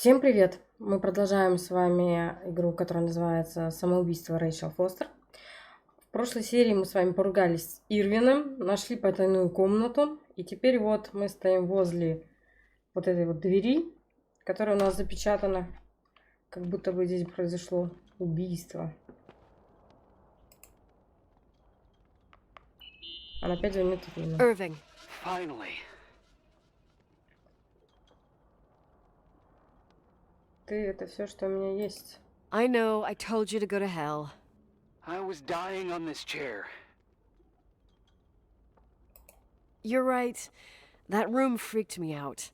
Всем привет! Мы продолжаем с вами игру, которая называется «Самоубийство Рэйчел Фостер». В прошлой серии мы с вами поругались с Ирвином, нашли потайную комнату, и теперь вот мы стоим возле вот этой вот двери, которая у нас запечатана, как будто бы здесь произошло убийство. Она опять звонит Ирвину. Irving. Finally. Ты — это все, что у меня есть. I know, I told you to go to hell. I was dying on this chair. You're right. That room freaked me out.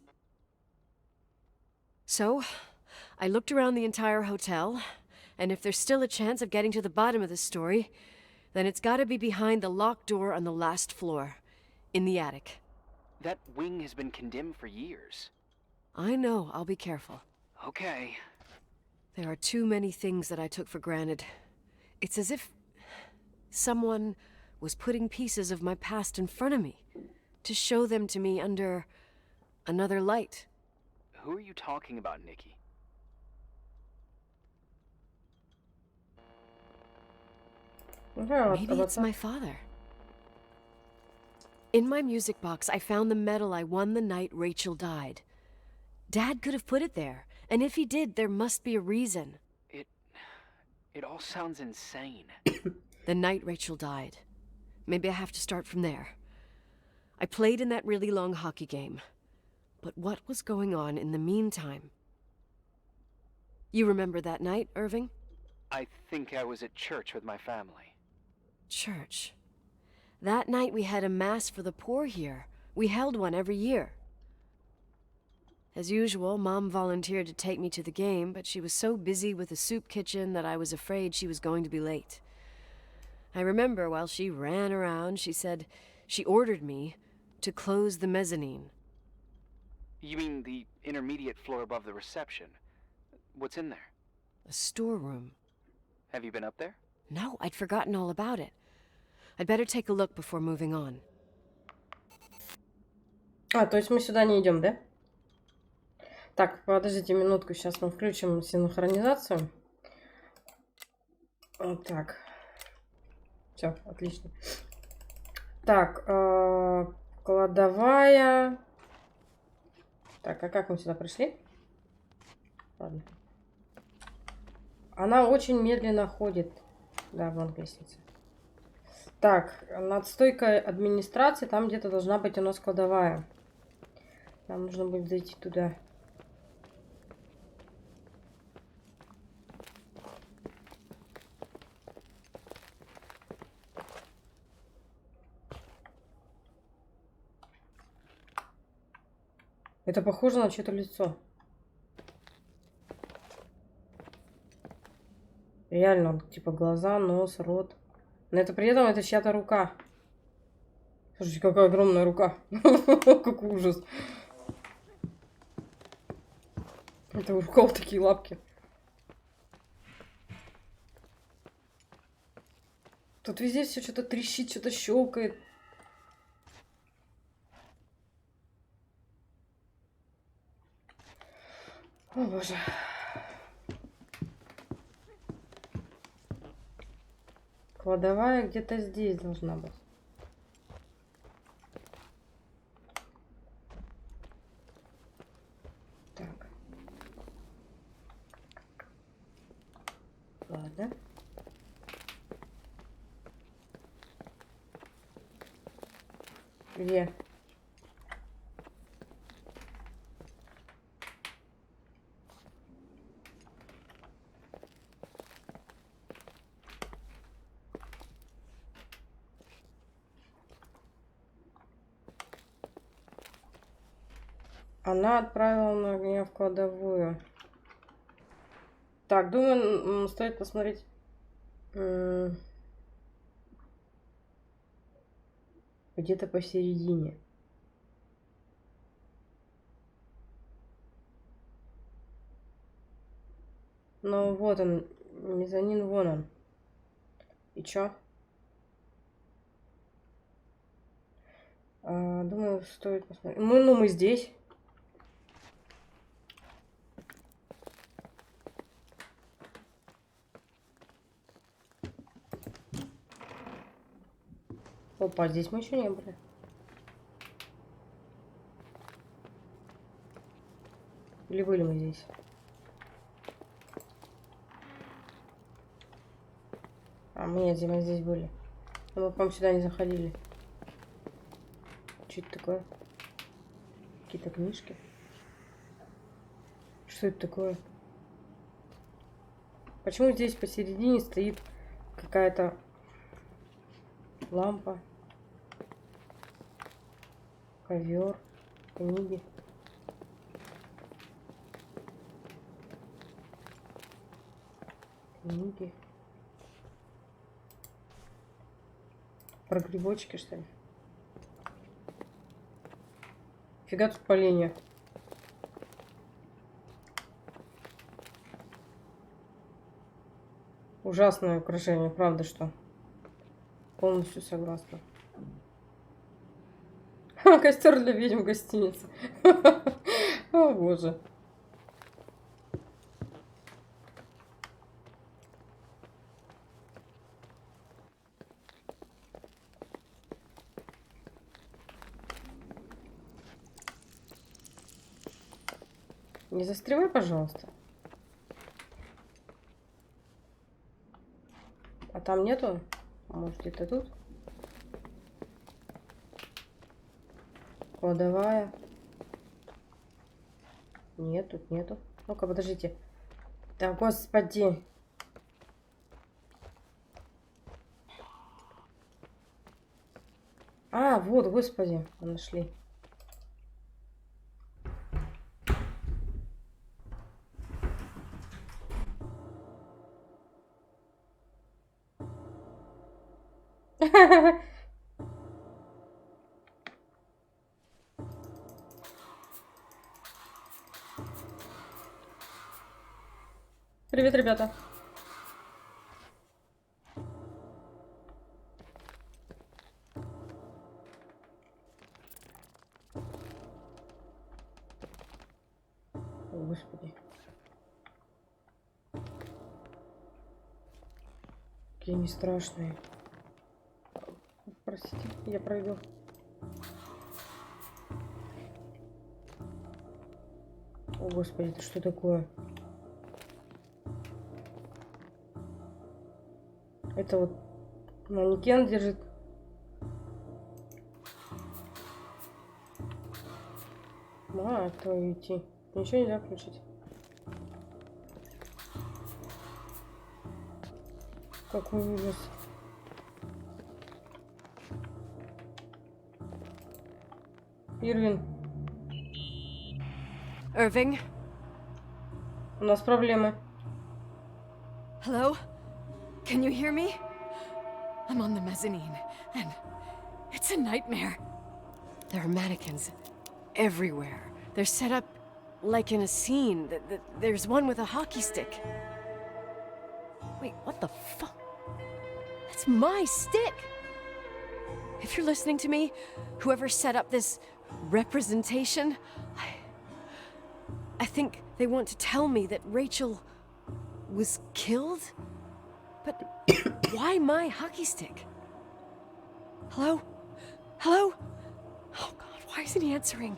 So, I looked around the entire hotel, and if there's still a chance of getting to the bottom of this story, then it's gotta be behind the locked door on the last floor, in the attic. That wing has been condemned for years. I know, I'll be careful. Okay. There are too many things that I took for granted. It's as if someone was putting pieces of my past in front of me to show them to me under another light. Who are you talking about, Nikki? Maybe it's my father. In my music box, I found the medal I won the night Rachel died. Dad could have put it there, and if he did, there must be a reason. It all sounds insane. The night Rachel died. Maybe I have to start from there. I played in that really long hockey game. But what was going on in the meantime? You remember that night, Irving? I think I was at church with my family. Church. That night we had a mass for the poor here. We held one every year. As usual, Mom volunteered to take me to the game, but she was so busy with the soup kitchen that I was afraid she was going to be late. I remember while she ran around, she said she ordered me to close the mezzanine. You mean the intermediate floor above the reception? What's in there? A storeroom. Have you been up there? No, I'd forgotten all about it. I'd better take a look before moving on. То есть мы сюда не идем, да? Так, подождите минутку, сейчас мы включим синхронизацию. Вот так. Все, отлично. Так, кладовая. Так, а как мы сюда пришли? Ладно. Она очень медленно ходит. Да, вон лестница. Так, над стойкой администрации там где-то должна быть у нас кладовая. Нам нужно будет зайти туда. Это похоже на чье-то лицо. Реально, типа глаза, нос, рот. Но это при этом это чья-то рука. Слушайте, какая огромная рука. Какой ужас. Это у рукав такие лапки. Тут везде все что-то трещит, что-то щелкает. О боже. Кладовая где-то здесь должна быть. Так. Ладно. Где? Она отправила меня в кладовую. Так, думаю, стоит посмотреть. Где-то посередине. Ну вот он, мезонин, вон он. И чё? Думаю, стоит посмотреть. Мы здесь. Опа, здесь мы еще не были. Или были мы здесь? А, нет, мы здесь были. Мы, по-моему, сюда не заходили. Что это такое? Какие-то книжки. Что это такое? Почему здесь посередине стоит какая-то лампа, ковер, книги? Книги. Про грибочки, что ли? Фига тут поленья. Ужасное украшение, правда, что? Полностью согласна. Костер для ведьм в гостинице. О, боже. Не застревай, пожалуйста. А там нету? Может, где-то тут? Кладовая. Нет, тут нету. Ну-ка, подождите. Да, господи. А, вот, господи, мы нашли. Привет, ребята. О, господи. Какие они страшные. Простите, я пройду. О, господи, это что такое? Это вот манекен держит. А, то идти. Ничего нельзя включить. Какой ужас. Ирвин, Irving? у нас проблемы. Hello? Can you hear me? I'm on the mezzanine, and it's a nightmare. There are mannequins everywhere. They're set up like in a scene. There's one with a hockey stick. Wait, what the fuck? That's my stick! If you're listening to me, whoever set up this representation, I think they want to tell me that Rachel was killed? But why my hockey stick? Hello? Hello? Oh God, why isn't he answering?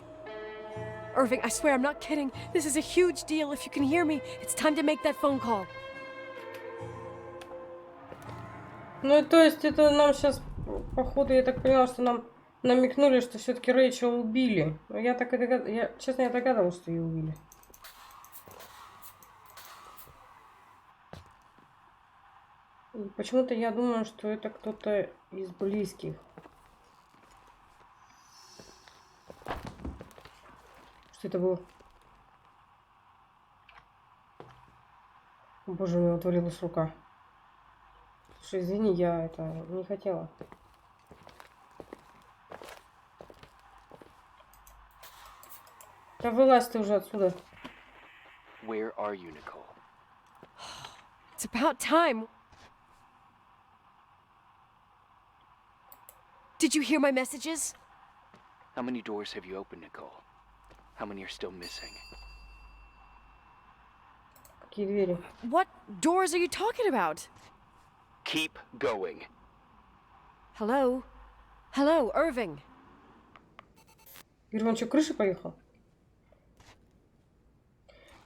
Irving, I swear I'm not kidding. This is a huge deal. If you can hear me, it's time to make that phone call. Ну, то есть это нам сейчас, походу, я так поняла, что нам намекнули, что все-таки Рэйчел убили. Но я так и догадалась, честно, я догадалась, что ее убили. И почему-то я думаю, что это кто-то из близких. Что это было? О, боже, у меня отвалилась рука. Слушай, извини, я это не хотела. Да вылазь ты уже отсюда. Where are you, Nicole? It's about time. Did you hear my messages? How many doors have you opened, Nicole? How many are still missing? Какие двери? What doors are you talking about? Keep going. Hello? Hello, Irving. Ирвин что, крышей поехал?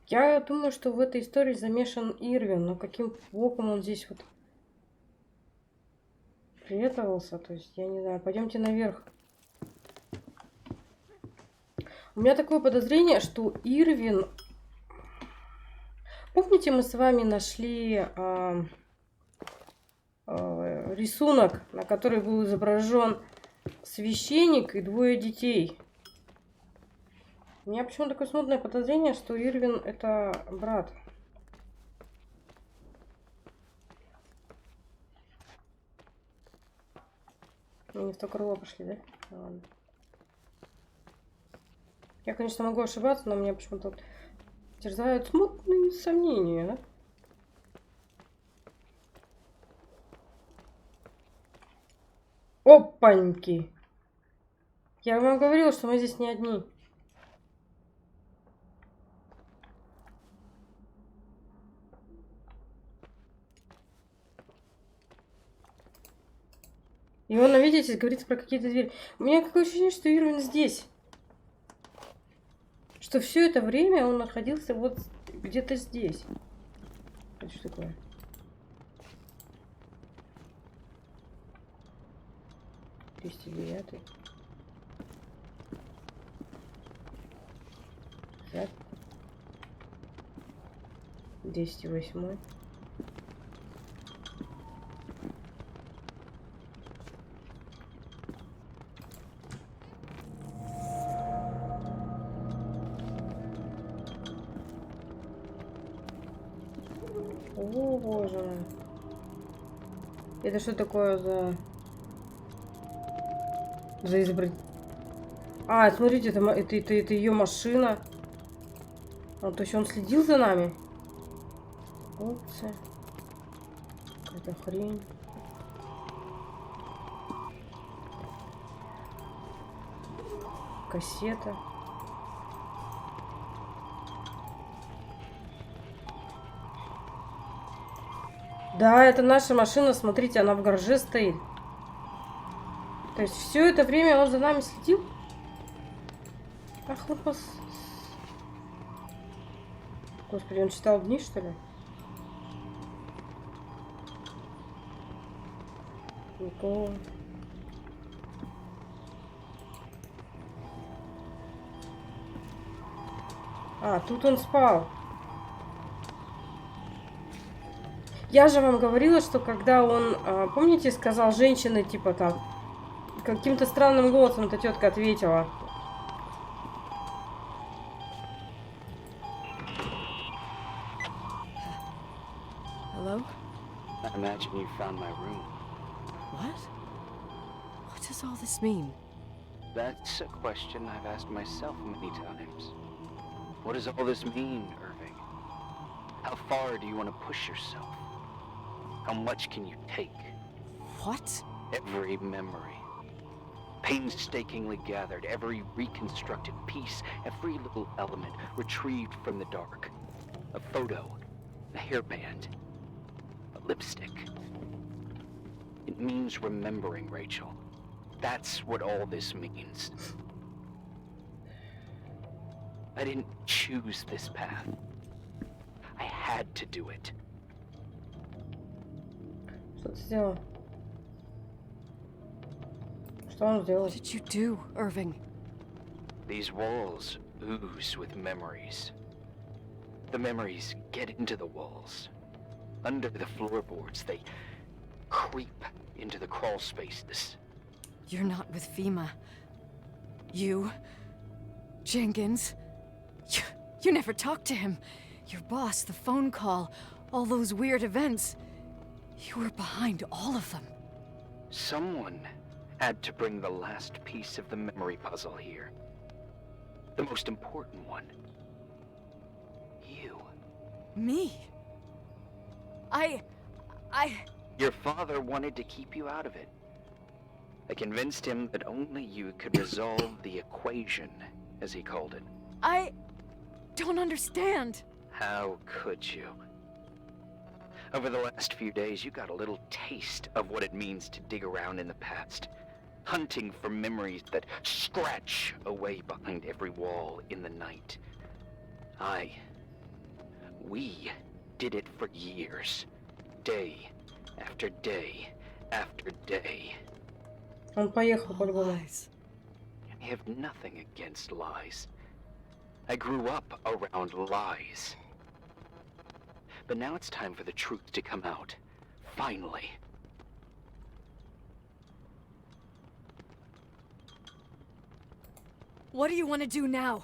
Я думаю, что в этой истории замешан Ирвин, но каким боком он здесь вот приветовался, то есть, я не знаю, пойдемте наверх. У меня такое подозрение, что Ирвин... Помните, мы с вами нашли рисунок, на который был изображен священник и двое детей? У меня почему-то такое смутное подозрение, что Ирвин это брат. Мы не в то крыло пошли, да? Ладно. Я, конечно, могу ошибаться, но меня почему-то терзают смутные сомнения, да? Опаньки! Я вам говорила, что мы здесь не одни. И он, видите, говорит про какие-то двери. У меня такое ощущение, что Ирвин здесь. Что все это время он находился вот где-то здесь. Это что такое? Двести 209. Так. 208. О, боже мой. Это что такое за изобретение? А, смотрите, это ее машина. А, то есть он следил за нами? Опция. Какая-то хрень. Кассета. Да, это наша машина, смотрите, она в гараже стоит. То есть все это время он за нами следил? Ах, вот вас... Господи, он читал дни, что ли? Никого. А, тут он спал. Я же вам говорила, что когда он, помните, сказал женщины, типа там, каким-то странным голосом эта тетка ответила. Hello? I imagine you found my room. What? What does all this mean? That's a question I've asked myself many times. What does all this mean, Irving? How far do you want to push yourself? How much can you take? What? Every memory. Painstakingly gathered, every reconstructed piece, every little element retrieved from the dark. A photo, a hairband, a lipstick. It means remembering, Rachel. That's what all this means. I didn't choose this path. I had to do it. Что ты сделал? Что он сделал? What did you do, Irving? These walls ooze with memories. The memories get into the walls. Under the floorboards, they creep into the crawl spaces. You're not with FEMA. You... Jenkins... You never talked to him. Your boss, the phone call, all those weird events. You were behind all of them. Someone had to bring the last piece of the memory puzzle here. The most important one. You. Me? I... Your father wanted to keep you out of it. I convinced him that only you could resolve the equation, as he called it. I don't understand. How could you? Over the last few days, you got a little taste of what it means to dig around in the past. hunting for memories that scratch away behind every wall in the night. We did it for years, day after day after day. Он поехал по-любому. Lies. I have nothing against lies. I grew up around lies. But now it's time for the truth to come out. Finally. What do you want to do now?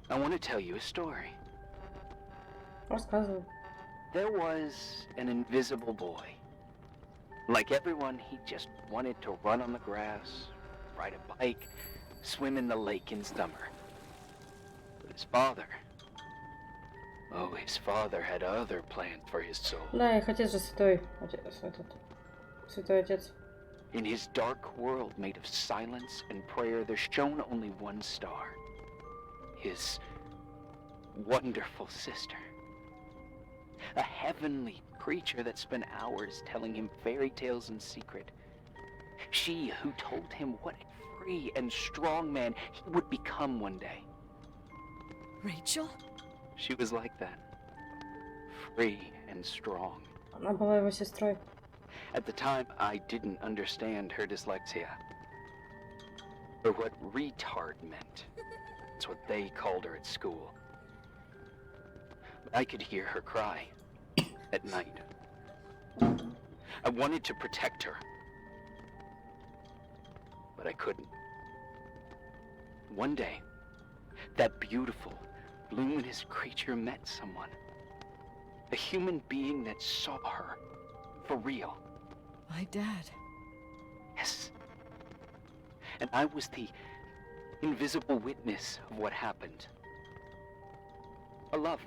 I want to tell you a story. Рассказывай. There was an invisible boy. Like everyone, he just wanted to run on the grass, ride a bike, swim in the lake in summer. But his father had other plans for his soul. Да, их отец же святой. Святой отец. In his dark world made of silence and prayer, there shone only one star. His wonderful sister. A heavenly creature that spent hours telling him fairy tales in secret. She who told him what a free and strong man he would become one day. Rachel? She was like that. Free and strong. Она была его сестрой. At the time, I didn't understand her dyslexia. Or what retard meant. That's what they called her at school. But I could hear her cry at night. I wanted to protect her. But I couldn't. One day, that beautiful, luminous creature met someone. A human being that saw her for real. My dad. Yes. And I was the invisible witness of what happened. A love.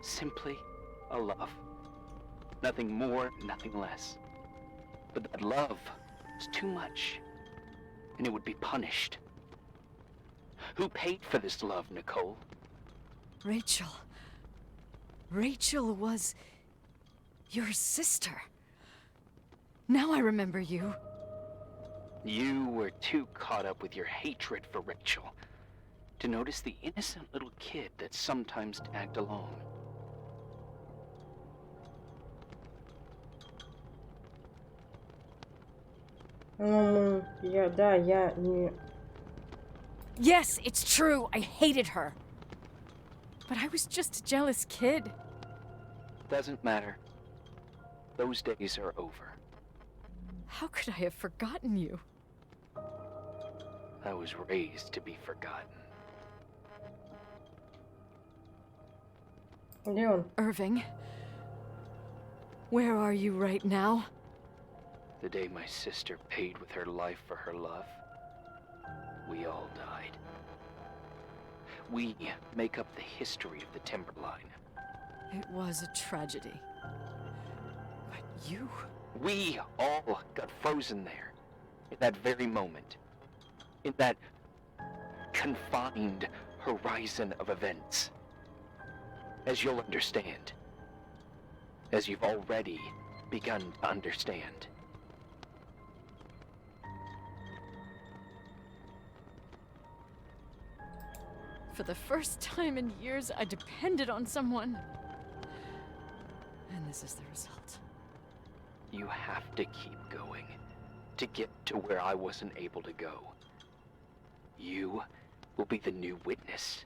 Simply a love. Nothing more, nothing less. But that love was too much, and it would be punished. Who paid for this love, Nicole? Rachel. Rachel was your sister. Now I remember you. You were too caught up with your hatred for Rachel to notice the innocent little kid that sometimes tagged along. Я не... Yes, it's true. I hated her. But I was just a jealous kid. Doesn't matter. Those days are over. How could I have forgotten you? I was raised to be forgotten. Где он? Irving, where are you right now? The day my sister paid with her life for her love, we all died. We make up the history of the Timberline. It was a tragedy. But you... We all got frozen there, in that very moment. In that confined horizon of events. As you'll understand. As you've already begun to understand. For the first time in years, I depended on someone. And this is the result. You have to keep going to get to where I wasn't able to go. You will be the new witness.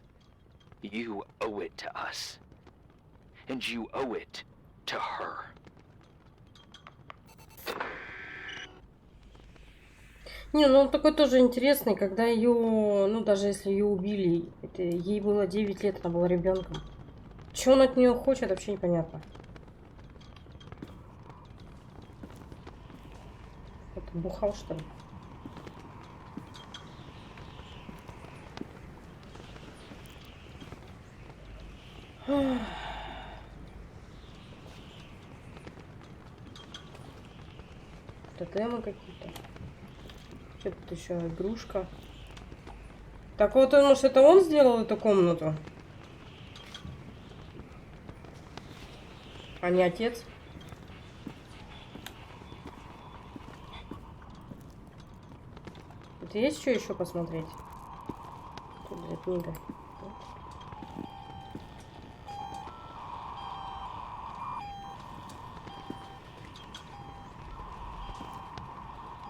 You owe it to us. And you owe it to her. Не, ну он такой тоже интересный, когда ее, ну даже если ее убили, это, ей было 9 лет, она была ребенком. Что он от нее хочет, вообще непонятно. Это бухал, что ли? Тотемы какие-то. Что тут еще? Игрушка. Так вот, может, это он сделал эту комнату? А не отец? Тут есть что еще посмотреть? Тут же книга.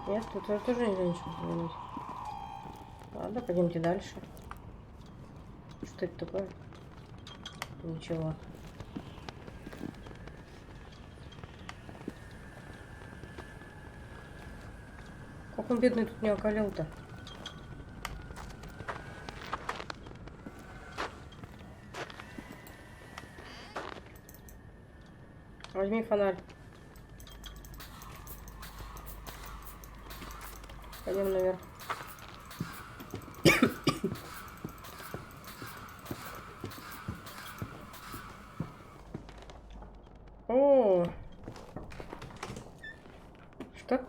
Нет, тут я тоже ничего взглянуть. Ладно, пойдемте дальше. Что это такое? Ничего. Как он бедный тут не околел-то? Возьми фонарь. Пойдем наверх. О! Что?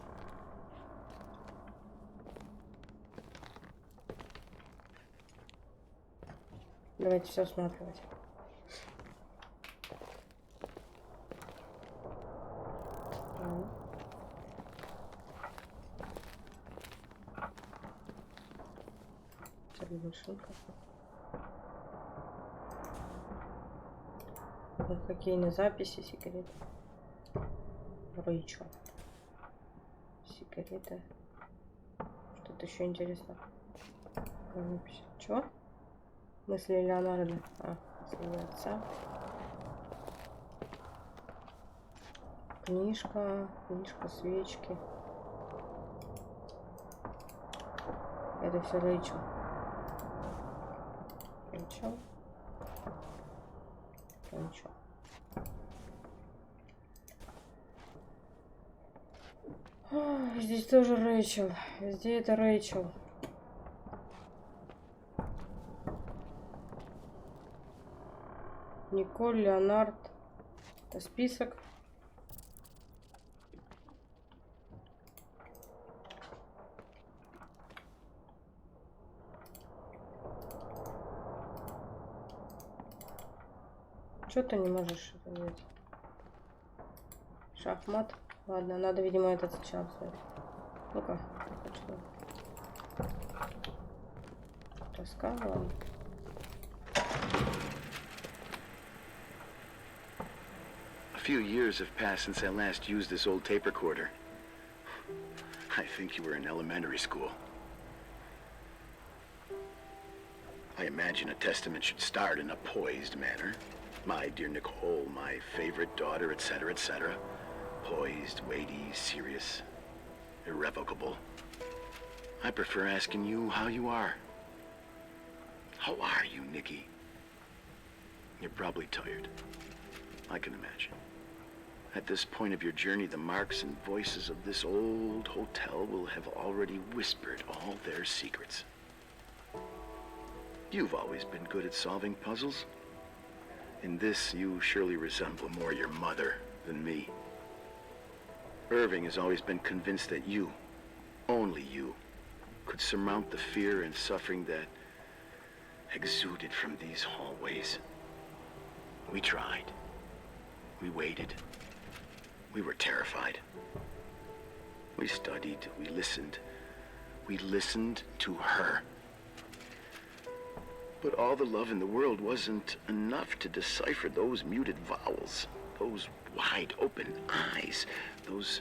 Давайте все осматривать. Большинка. Вот хоккейные записи, сигареты. Рэйчел. Сигареты. Что-то еще интересно. Чего? Мысли Леонардо. Мысли отца. Книжка, свечки. Это все Рэйчел. Рэйчел. Здесь тоже Рэйчел. Везде это Рэйчел. Николь, Леонард. Это список. Что ты не можешь это делать? Шахмат. Ладно, надо, видимо, этот сначала взять. Ну-ка, что? Тоска, ладно. A few years have passed since I last used this old tape recorder. I think you were in elementary school. I imagine a testament should start in a poised manner. My dear Nicole, my favorite daughter, etc., etc. Poised, weighty, serious, irrevocable. I prefer asking you how you are. How are you, Nikki? You're probably tired. I can imagine. At this point of your journey, the marks and voices of this old hotel will have already whispered all their secrets. You've always been good at solving puzzles. In this, you surely resemble more your mother than me. Irving has always been convinced that you, only you, could surmount the fear and suffering that exuded from these hallways. We tried. We waited. We were terrified. We studied. We listened. We listened to her. But all the love in the world wasn't enough to decipher those muted vowels, those wide open eyes, those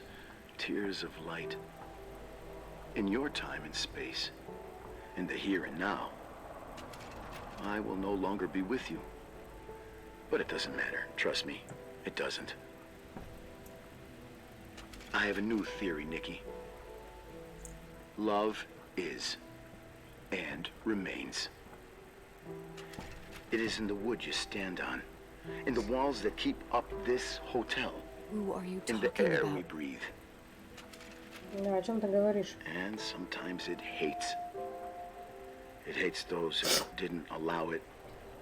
tears of light. In your time and space, in the here and now, I will no longer be with you. But it doesn't matter. Trust me, it doesn't. I have a new theory, Nikki. Love is and remains. It is in the wood you stand on, in the walls that keep up this hotel, Who are you in talking the air about? we breathe. Да, о чем ты говоришь? And sometimes it hates. It hates those who didn't allow it,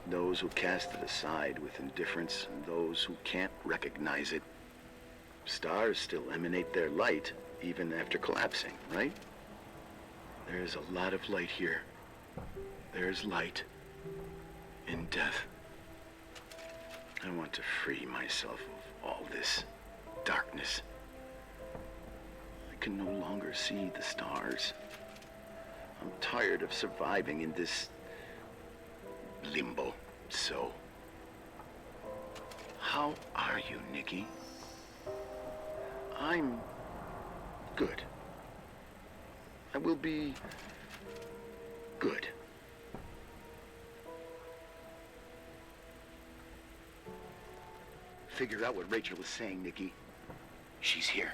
those who cast it aside with indifference, and those who can't recognize it. Stars still emanate their light, even after collapsing, right? There's a lot of light here. There's light in death. I want to free myself of all this darkness. I can no longer see the stars. I'm tired of surviving in this limbo. So, how are you, Nikki? I'm good. I will be good. Figure out what Rachel was saying, Nikki. She's here.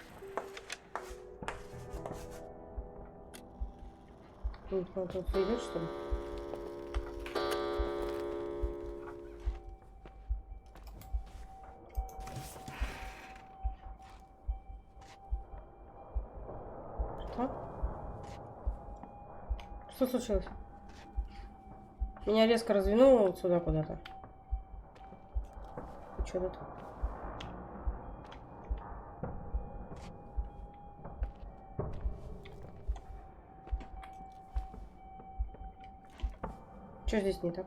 Ну, тут идет, что ли? Что? Что случилось? Меня резко развернуло вот сюда куда-то. И что тут? Что здесь не так?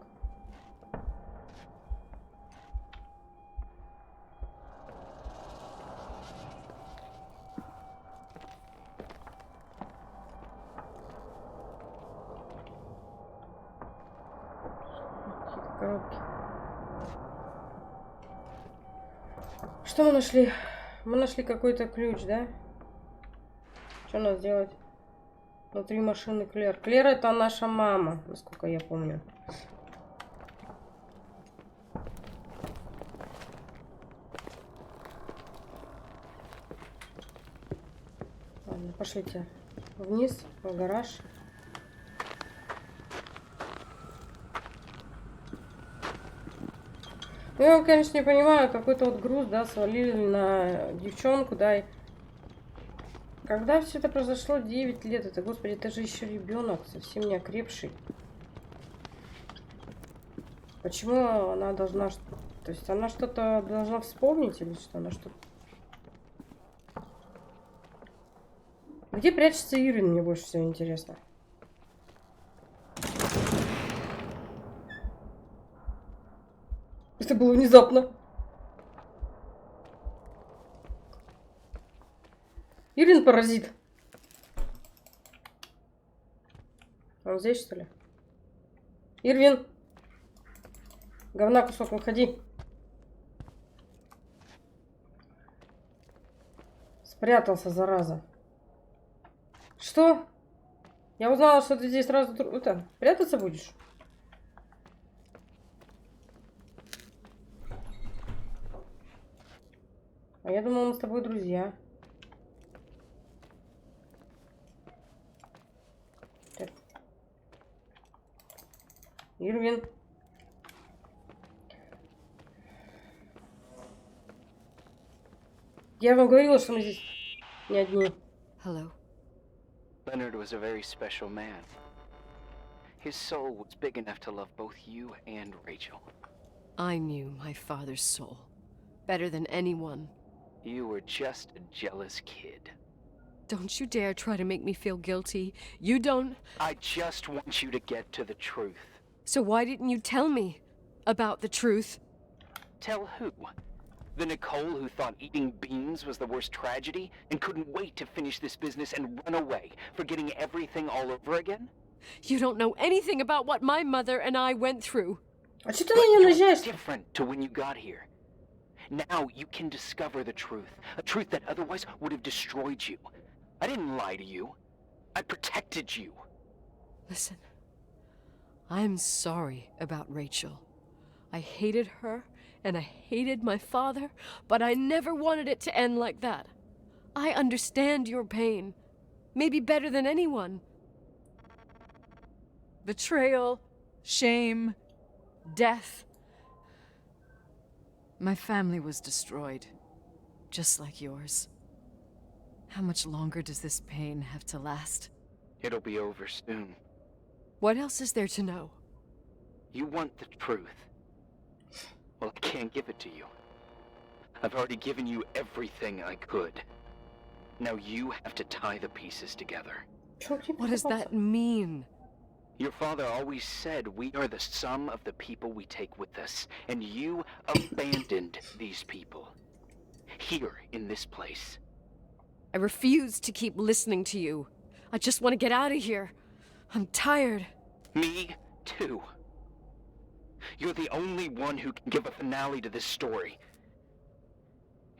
Какие-то коробки. Что мы нашли? Мы нашли какой-то ключ, да? Что надо сделать? Внутри машины Клэр. Клэр это наша мама, насколько я помню. Ладно, пошлите вниз, в гараж. Ну, я, конечно, не понимаю, какой-то вот груз, да, свалили на девчонку, да, и когда все это произошло, 9 лет, это, господи, это же еще ребенок, совсем не окрепший. Почему она должна, то есть она что-то должна вспомнить или что, она что-то... Где прячется Ирин, мне больше всего интересно. Это было внезапно. Ирин паразит. Он здесь, что ли? Ирвин. Говна кусок, выходи. Спрятался, зараза. Что? Я узнала, что ты здесь сразу... Это, прятаться будешь? А я думала, мы с тобой друзья. Так. Ирвин. Я вам говорила, что мы здесь не одни. Hello. Leonard was a very special man. His soul was big enough to love both you and Rachel. I knew my father's soul better than anyone. You were just a jealous kid. Don't you dare try to make me feel guilty. You don't... I just want you to get to the truth. So why didn't you tell me about the truth? Tell who? The Nicole who thought eating beans was the worst tragedy and couldn't wait to finish this business and run away, forgetting everything all over again? You don't know anything about what my mother and I went through. А что ты на нее наезжаешь? Different to when you got here. Now you can discover the truth, a truth that otherwise would have destroyed you. I didn't lie to you. I protected you. Listen, I'm sorry about Rachel. I hated her and I hated my father, but I never wanted it to end like that. I understand your pain, maybe better than anyone. Betrayal, shame, death. My family was destroyed, just like yours. How much longer does this pain have to last? It'll be over soon. What else is there to know? You want the truth. Well, I can't give it to you. I've already given you everything I could. Now you have to tie the pieces together. What does that mean? Your father always said we are the sum of the people we take with us, and you abandoned these people. Here, in this place. I refuse to keep listening to you. I just want to get out of here. I'm tired. Me too. You're the only one who can give a finale to this story.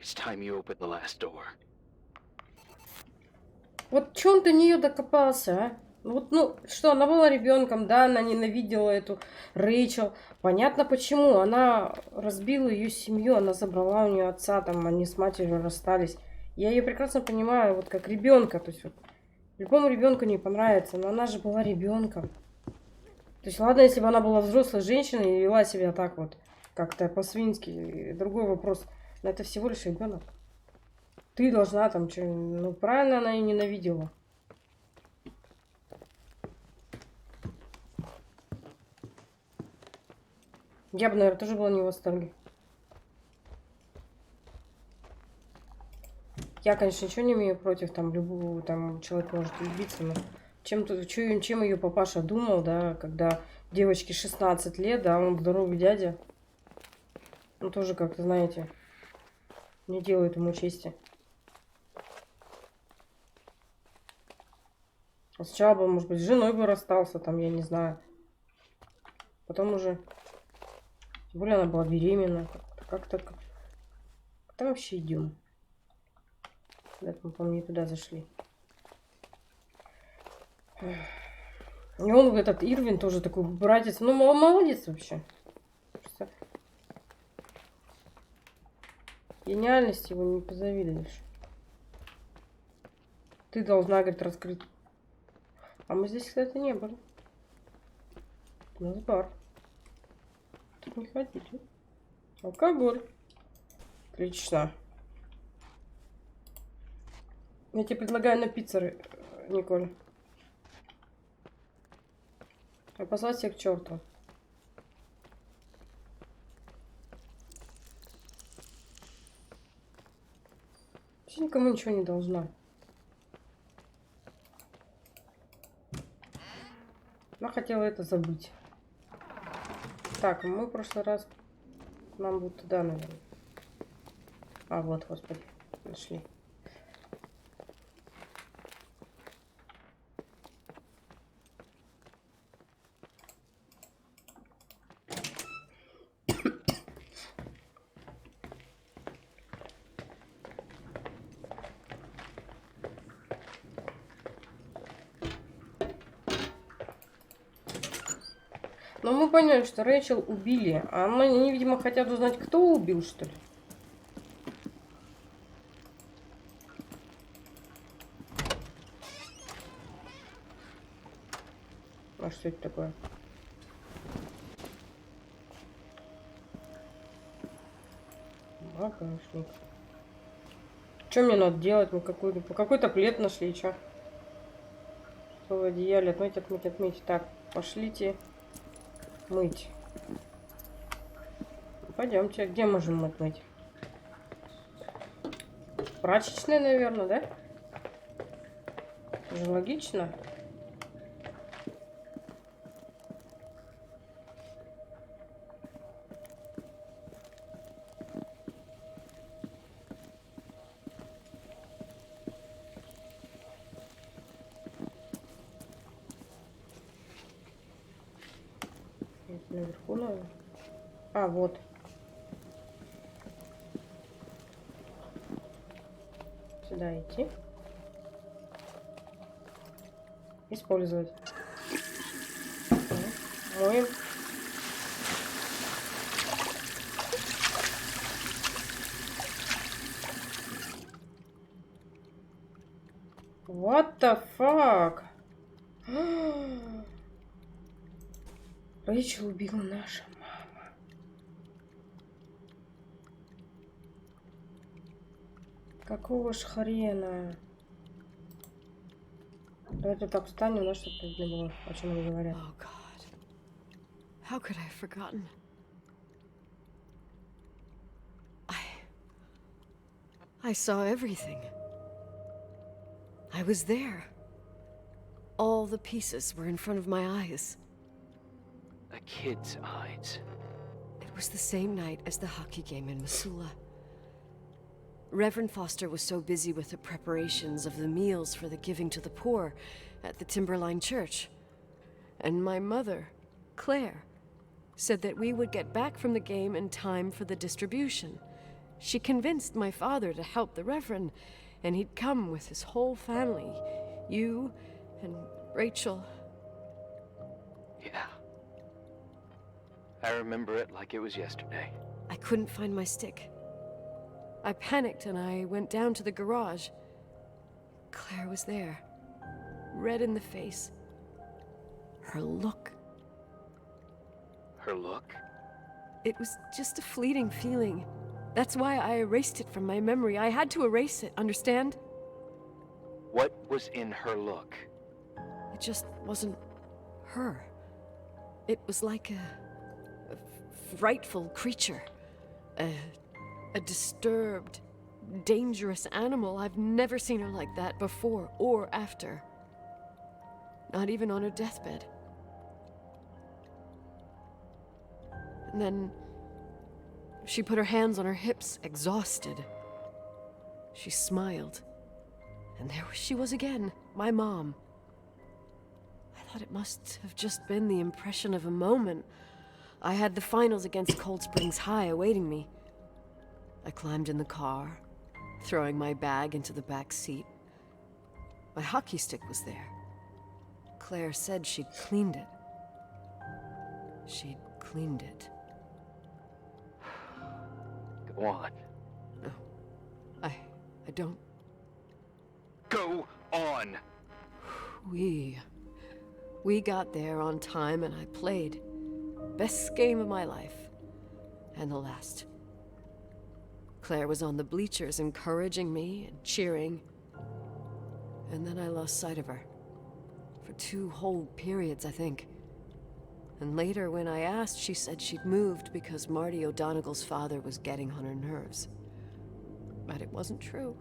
It's time you open the last door. Вот чё он до нее докопался, а? Вот, ну, что, она была ребенком, да, она ненавидела эту Рэйчел. Понятно почему. Она разбила ее семью, она забрала у нее отца, там, они с матерью расстались. Я ее прекрасно понимаю, вот как ребенка. То есть, вот, любому ребенку не понравится, но она же была ребенком. То есть, ладно, если бы она была взрослой женщиной и вела себя так вот, как-то по-свински, другой вопрос. Но это всего лишь ребенок. Ты должна там что, ну правильно она и ненавидела. Я бы, наверное, тоже была не в восторге. Я, конечно, ничего не имею против, там, любого, там, человек может влюбиться, но чем ее папаша думал, да, когда девочке 16 лет, да, он здоровый дядя. Ну, тоже как-то, знаете, не делает ему чести. Сначала бы, может быть, с женой бы расстался, там, я не знаю. Потом уже... Тем более она была беременна. Как-то вообще идем? Куда-то мы, по-моему, не туда зашли. И он, этот Ирвин, тоже такой братец. Ну, молодец вообще. Просто гениальности его не позавидуешь. Ты должна, говорит, раскрыть. А мы здесь, кстати, не были. У нас бар. Тут не ходите. Алкоголь. Отлично. Я тебе предлагаю напиться, Николь. А послать всех к черту. Я никому ничего не должна. Она хотела это забыть. Так, мы в прошлый раз... Нам вот туда, наверное. А, вот, господи. Нашли. Но мы поняли, что Рэйчел убили. А они, видимо, хотят узнать, кто убил, что ли. А что это такое? Багажник. Что мне надо делать? Мы какой-то плед нашли, что? Что в одеяле? Отметь. Так, пошлите мыть. Пойдемте. Где можем отмыть? Прачечная, наверное, да? Это же логично. Наверху, наверное. А, вот. Сюда идти. Использовать. Моем. What the fuck? Рэйчел убила наша мама. Какого ж хрена? Давайте так встанем, у нас что-то не было, о чем они говорят. Oh, God. How could I have forgotten? I saw everything. I was there. All the pieces were in front of my eyes. A kid's eyes. It was the same night as the hockey game in Missoula. Reverend Foster was so busy with the preparations of the meals for the giving to the poor at the Timberline Church. And my mother, Claire, said that we would get back from the game in time for the distribution. She convinced my father to help the Reverend, and he'd come with his whole family. You and Rachel. Yeah. I remember it like it was yesterday. I couldn't find my stick. I panicked and I went down to the garage. Claire was there, red in the face. Her look. Her look? It was just a fleeting feeling. That's why I erased it from my memory. I had to erase it, understand? What was in her look? It just wasn't her. It was like a frightful creature. A disturbed, dangerous animal. I've never seen her like that before or after. Not even on her deathbed. And then she put her hands on her hips, exhausted. She smiled. And there she was again, my mom. I thought it must have just been the impression of a moment. I had the finals against Cold Springs High awaiting me. I climbed in the car, throwing my bag into the back seat. My hockey stick was there. Claire said she'd cleaned it. She'd cleaned it. Go on. No, I don't. Go on! We got there on time and I played. Best game of my life. And the last. Claire was on the bleachers encouraging me and cheering. And then I lost sight of her. For 2 whole periods, I think. And later, when I asked, she said she'd moved because Marty O'Donegal's father was getting on her nerves. But it wasn't true.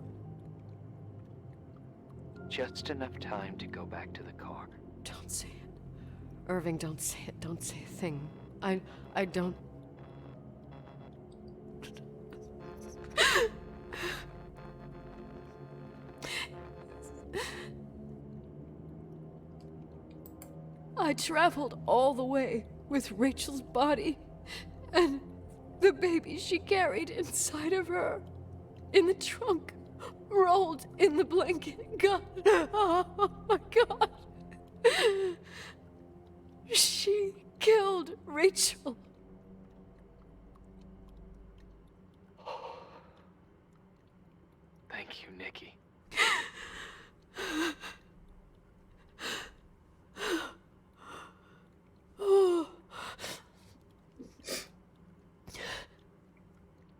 Just enough time to go back to the car. Don't say it. Irving, don't say it. Don't say a thing. I don't... I traveled all the way with Rachel's body and the baby she carried inside of her in the trunk, rolled in the blanket. God, oh my God. She killed Rachel. Thank you, Nikki.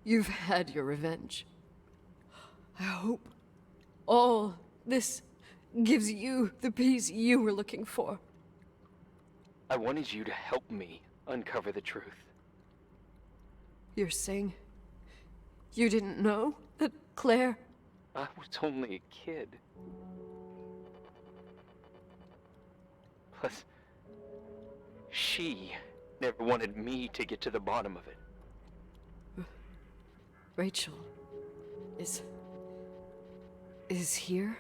You've had your revenge. I hope all this gives you the peace you were looking for. I wanted you to help me uncover the truth. You're saying you didn't know that Claire... I was only a kid. Plus, she never wanted me to get to the bottom of it. Rachel is here?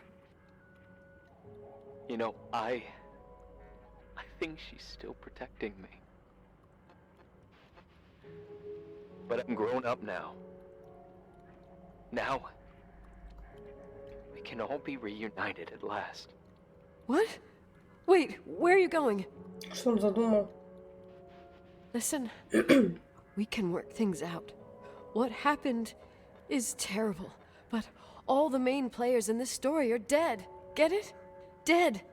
You know, I think she's still protecting me. But I'm grown up now. Now, we can all be reunited at last. What? Wait, where are you going? Что он задумал? Listen, we can work things out. What happened is terrible, but all the main players in this story are dead. Get it? Dead.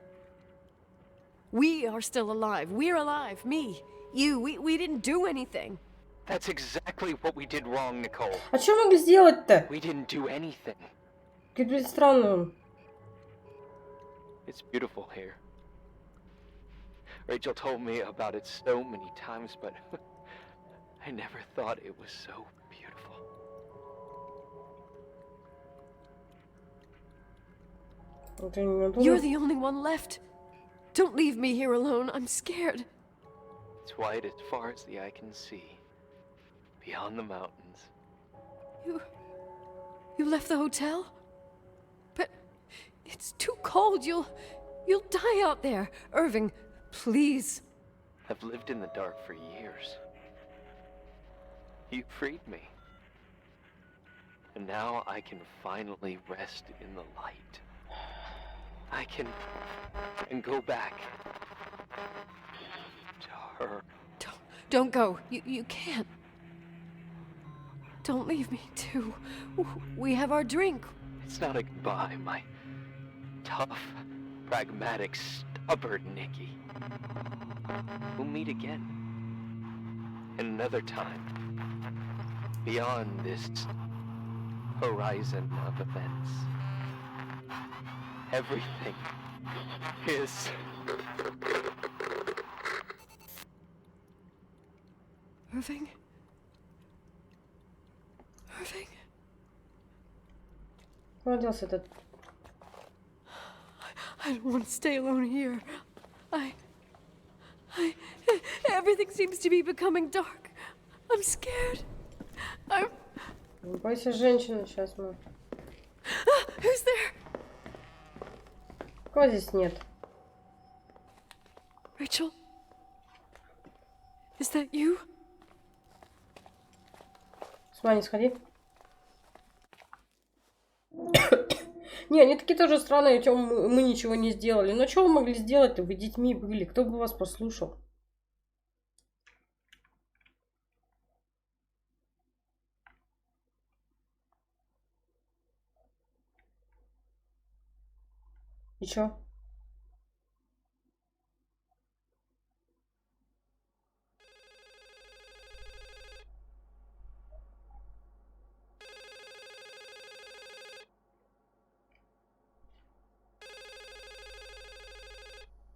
We are still alive. We're alive. Me, you, we didn't do anything. That's exactly what we did wrong, Nicole. А что могли сделать-то? We didn't do anything. Какой-то странный он. It's beautiful here. Rachel told me about it so many times, but I never thought it was so beautiful. Вот я не думаю. You're the only one left. Don't leave me here alone. I'm scared. It's white as far as the eye can see, beyond the mountains. You left the hotel? But it's too cold. You'll die out there. Irving, please. I've lived in the dark for years. You freed me. And now I can finally rest in the light. I can go back to her. Don't go. You can't. Don't leave me, too. We have our drink. It's not a goodbye, my tough, pragmatic, stubborn Nikki. We'll meet again. Another time. Beyond this horizon of events. Everything is... Irving? Irving? Куда делся этот? I don't want to stay alone here. Everything seems to be becoming dark. I'm scared. Не бойся, женщина, сейчас мы. Who's there? Кого здесь нет? Rachel? Is that you? С вами сходи. Не, они такие тоже странные, чем мы ничего не сделали. Но что вы могли сделать-то? Вы детьми были. Кто бы вас послушал? И чё?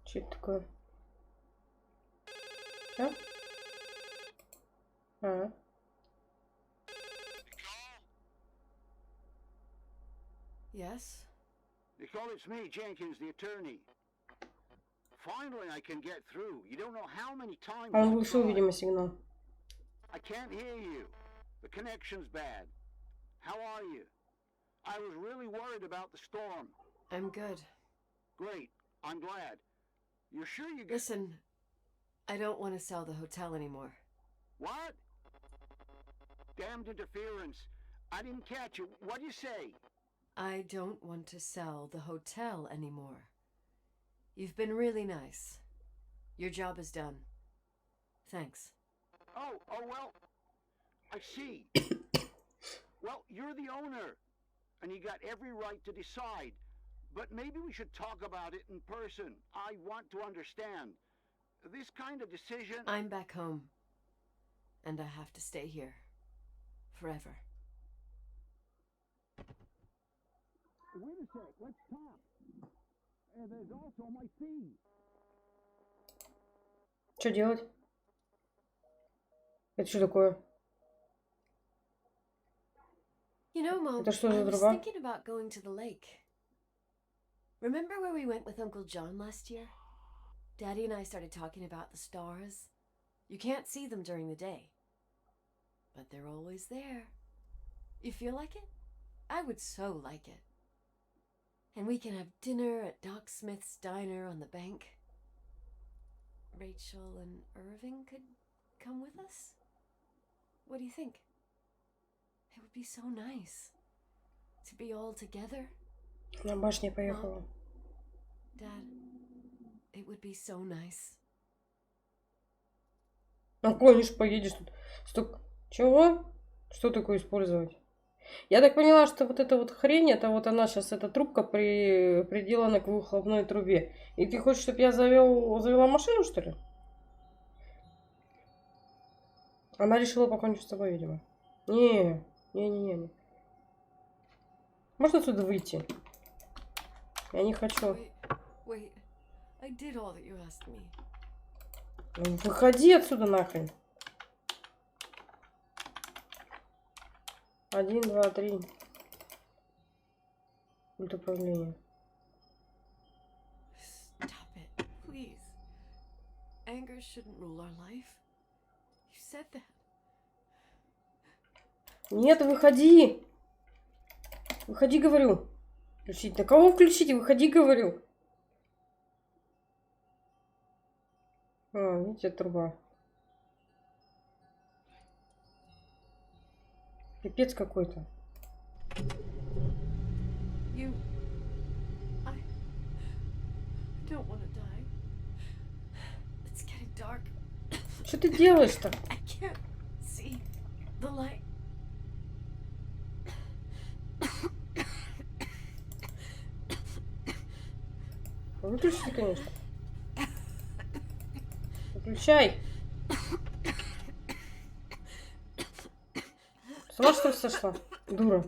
Что это такое? Чё? А. Yes? Nicole, it's me, Jenkins, the attorney. Finally, I can get through. You don't know how many times Он I've глушил, tried. видимо, сигнал. I can't hear you. The connection's bad. How are you? I was really worried about the storm. I'm good. Great. I'm glad. You're sure you get... Listen, I don't want to sell the hotel anymore. What? Damned interference. I didn't catch you. What'd you say? I don't want to sell the hotel anymore. You've been really nice. Your job is done. Thanks. Oh, well, I see. Well, you're the owner, and you got every right to decide. But maybe we should talk about it in person. I want to understand. This kind of decision... I'm back home. And I have to stay here. Forever. Wait a sec, let's talk. And there's also my fee. Что делать? Это что такое? You know, Mom, Это что за I was труба? thinking about going to the lake. Remember where we went with Uncle John last year? Daddy and I started talking about the stars. You can't see them during the day. But they're always there. You feel like it? I would so like it. And we can have dinner at Doc Smith's diner on the bank. Rachel and Irving could come with us? What do you think? It would be so nice to be all together. На башне поехала. Dad, it would be so nice. Ну, конечно, поедешь тут. Столько... Чего? Что такое использовать? Я так поняла, что вот эта вот хрень, это вот она сейчас, эта трубка приделана к выхлопной трубе. И ты хочешь, чтобы я завела машину, что ли? Она решила покончить с тобой, видимо. Не. Можно отсюда выйти? Я не хочу. Wait. I did all that you asked me. Ну, выходи отсюда нахрен. 1, 2, 3. Пульт управления. Stop it, please. Anger shouldn't rule our life. You said that. Нет, выходи. Выходи, говорю. Включить. Да кого включить? Выходи, говорю. А, видите, труба. Пипец какой-то. I don't want to die. It's getting dark. Что ты делаешь-то? I can't see the light. Выключи, конечно. Выключай. С ума что ли сошла? Дура.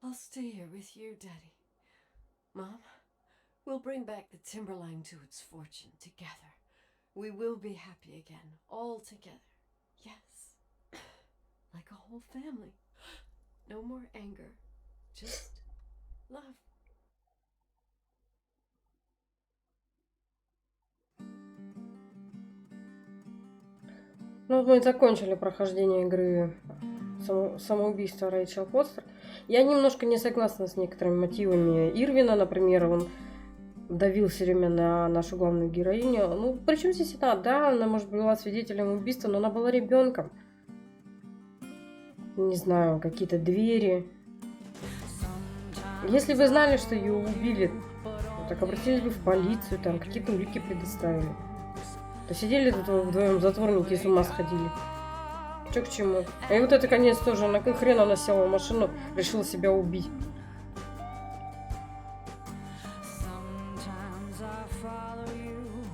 I'll stay here with you, Daddy. Mom, we'll bring back the Timberline to its fortune together. We will be happy again, all together. Yes. Like a whole family. No more anger. Just love. Ну, мы закончили прохождение игры самоубийство Рэйчел Фостер. Я немножко не согласна с некоторыми мотивами Ирвина, например, он давил все время на нашу главную героиню. Ну, причем здесь она, да, она, может, была свидетелем убийства, но она была ребенком. Не знаю, какие-то двери. Если вы знали, что ее убили, так обратились бы в полицию, там какие-то улики предоставили. То сидели тут вдвоем затворники и с ума сходили. Че к чему? И вот это конец тоже. На какой хрен она села в машину, решила себя убить?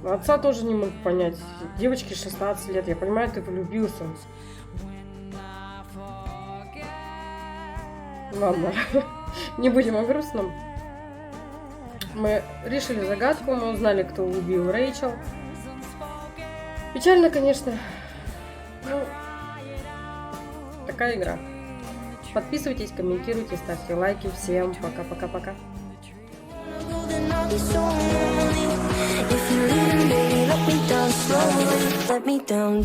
Отца тоже не мог понять. Девочке 16 лет. Я понимаю, ты влюбился. Ладно. Не будем о грустном. Мы решили загадку. Мы узнали, кто убил Рэйчел. Печально, конечно. Ну, такая игра. Подписывайтесь, комментируйте, ставьте лайки. Всем пока-пока-пока. If you leave, baby, let me down slowly. Let me down.